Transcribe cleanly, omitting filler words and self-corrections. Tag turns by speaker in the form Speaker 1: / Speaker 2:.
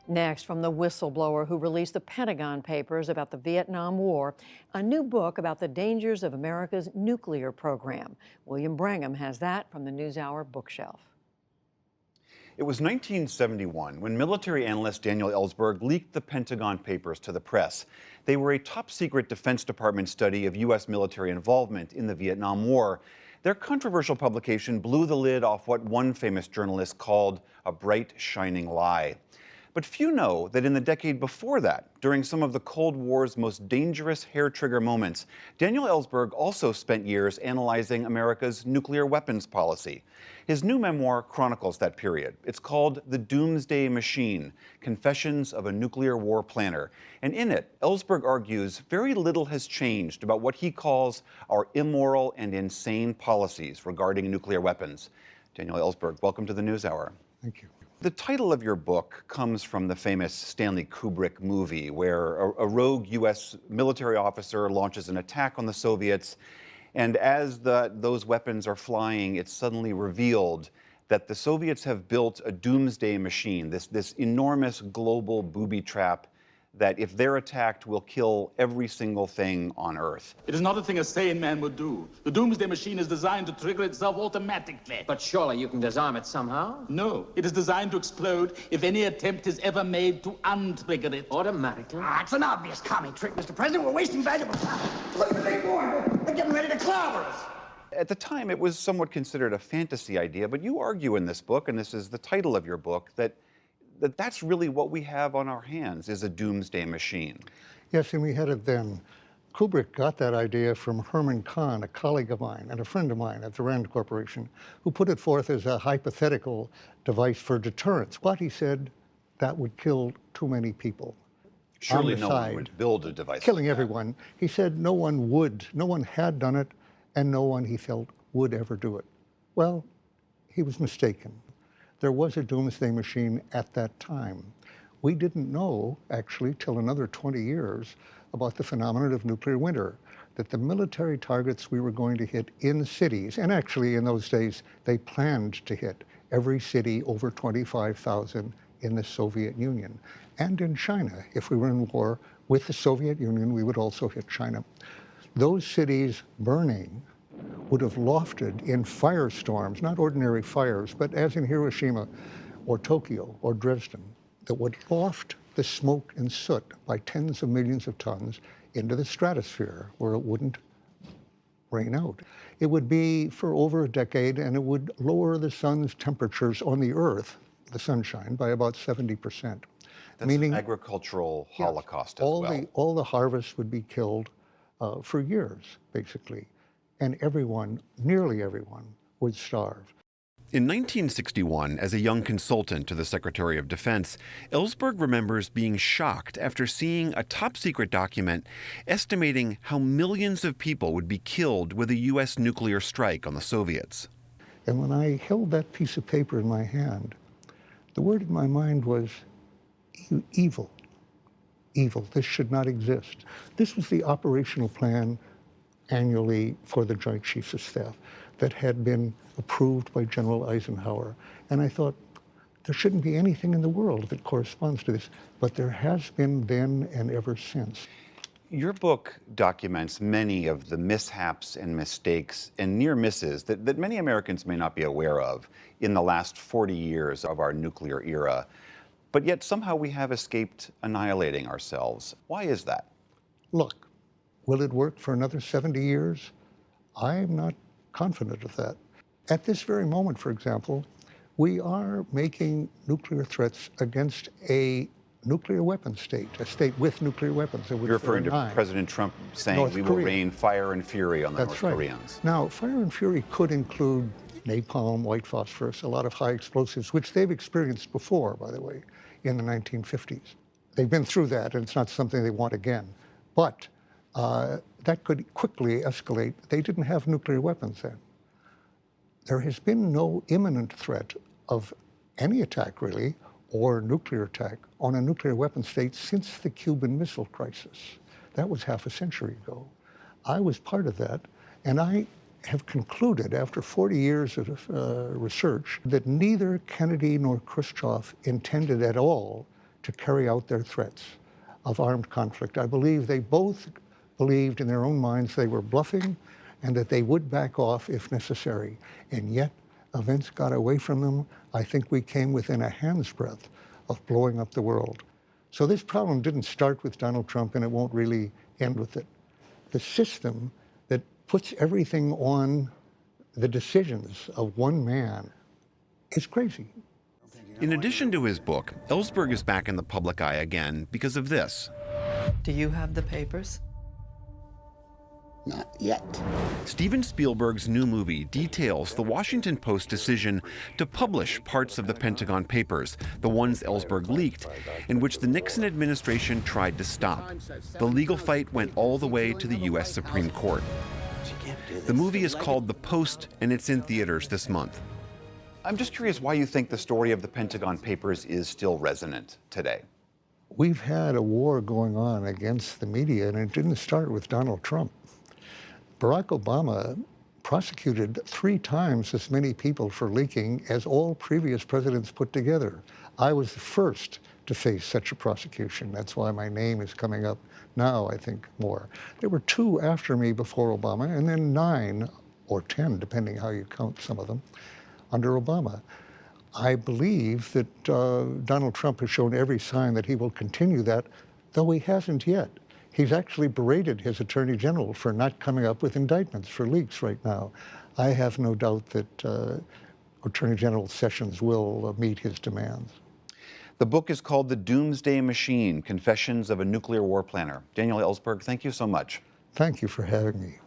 Speaker 1: Next, from the whistleblower who released the Pentagon Papers about the Vietnam War, a new book about the dangers of America's nuclear program. William Brangham has that from the NewsHour bookshelf.
Speaker 2: It was 1971 when military analyst Daniel Ellsberg leaked the Pentagon Papers to the press. They were a top-secret Defense Department study of U.S. military involvement in the Vietnam War. Their controversial publication blew the lid off what one famous journalist called a bright, shining lie. But few know that in the decade before that, during some of the Cold War's most dangerous hair-trigger moments, Daniel Ellsberg also spent years analyzing America's nuclear weapons policy. His new memoir chronicles that period. It's called The Doomsday Machine: Confessions of a Nuclear War Planner. And in it, Ellsberg argues very little has changed about what he calls our immoral and insane policies regarding nuclear weapons. Daniel Ellsberg, welcome to the NewsHour.
Speaker 3: Thank you.
Speaker 2: The title of your book comes from the famous Stanley Kubrick movie, where a rogue U.S. military officer launches an attack on the Soviets, and as those weapons are flying, it's suddenly revealed that the Soviets have built a doomsday machine, this enormous global booby trap that, if they're attacked, will kill every single thing on Earth.
Speaker 4: It is not a thing a sane man would do. The doomsday machine is designed to trigger itself automatically.
Speaker 5: But surely you can disarm it somehow?
Speaker 4: No, it is designed to explode if any attempt is ever made to untrigger it.
Speaker 5: Automatically?
Speaker 6: It's an obvious commie trick, Mr. President. We're wasting valuable time. Look at the big boy. They're getting ready to clobber us.
Speaker 2: At the time, it was somewhat considered a fantasy idea, but you argue in this book, and this is the title of your book, that's really what we have on our hands, is a doomsday machine.
Speaker 3: Yes, and we had it then. Kubrick got that idea from Herman Kahn, a colleague of mine and a friend of mine at the Rand Corporation, who put it forth as a hypothetical device for deterrence. But he said that would kill too many people.
Speaker 2: Surely no one would build a device
Speaker 3: killing
Speaker 2: like
Speaker 3: everyone. He said no one had done it, and no one, he felt, would ever do it. Well, he was mistaken. There was a doomsday machine at that time. We didn't know, actually, till another 20 years about the phenomenon of nuclear winter, that the military targets we were going to hit in cities, and actually in those days, they planned to hit every city over 25,000 in the Soviet Union. And in China, if we were in war with the Soviet Union, we would also hit China. Those cities burning would have lofted in firestorms, not ordinary fires, but as in Hiroshima or Tokyo or Dresden, that would loft the smoke and soot by tens of millions of tons into the stratosphere, where it wouldn't rain out. It would be for over a decade, and it would lower the sun's temperatures on the Earth, the sunshine, by about 70%.
Speaker 2: That's meaning an agricultural holocaust as well.
Speaker 3: All the harvests would be killed for years, basically. And everyone, nearly everyone, would starve.
Speaker 2: In 1961, as a young consultant to the Secretary of Defense, Ellsberg remembers being shocked after seeing a top-secret document estimating how millions of people would be killed with a U.S. nuclear strike on the Soviets.
Speaker 3: And when I held that piece of paper in my hand, the word in my mind was evil. Evil. This should not exist. This was the operational plan annually for the Joint Chiefs of Staff that had been approved by General Eisenhower. And I thought, there shouldn't be anything in the world that corresponds to this, but there has been then and ever since.
Speaker 2: Your book documents many of the mishaps and mistakes and near misses that many Americans may not be aware of in the last 40 years of our nuclear era. But yet somehow we have escaped annihilating ourselves. Why is that?
Speaker 3: Look, will it work for another 70 years? I'm not confident of that. At this very moment, for example, we are making nuclear threats against a nuclear weapon state, a state with nuclear weapons.
Speaker 2: You're referring to President Trump saying
Speaker 3: North
Speaker 2: we will
Speaker 3: Korea.
Speaker 2: rain fire and fury on the North Koreans.
Speaker 3: Now, fire and fury could include napalm, white phosphorus, a lot of high explosives, which they've experienced before, by the way, in the 1950s. They've been through that, and it's not something they want again. But that could quickly escalate. They didn't have nuclear weapons then. There has been no imminent threat of any attack, really, or nuclear attack on a nuclear weapon state since the Cuban Missile Crisis. That was half a century ago. I was part of that, and I have concluded, after 40 years of research, that neither Kennedy nor Khrushchev intended at all to carry out their threats of armed conflict. I believe they both believed in their own minds they were bluffing and that they would back off if necessary. And yet, events got away from them. I think we came within a hand's breadth of blowing up the world. So this problem didn't start with Donald Trump, and it won't really end with it. The system that puts everything on the decisions of one man is crazy.
Speaker 7: In addition to his book, Ellsberg is back in the public eye again because of this.
Speaker 8: Do you have the papers?
Speaker 6: Not yet.
Speaker 7: Steven Spielberg's new movie details the Washington Post decision to publish parts of the Pentagon Papers, the ones Ellsberg leaked, in which the Nixon administration tried to stop. The legal fight went all the way to the U.S. Supreme Court. The movie is called The Post, and it's in theaters this month.
Speaker 2: I'm just curious why you think the story of the Pentagon Papers is still resonant today.
Speaker 3: We've had a war going on against the media, and it didn't start with Donald Trump. Barack Obama prosecuted 3 times as many people for leaking as all previous presidents put together. I was the first to face such a prosecution. That's why my name is coming up now, I think, more. There were 2 after me before Obama, and then 9 or 10, depending how you count some of them, under Obama. I believe that Donald Trump has shown every sign that he will continue that, though he hasn't yet. He's actually berated his Attorney General for not coming up with indictments for leaks right now. I have no doubt that Attorney General Sessions will meet his demands.
Speaker 2: The book is called The Doomsday Machine, Confessions of a Nuclear War Planner. Daniel Ellsberg, thank you so much.
Speaker 3: Thank you for having me.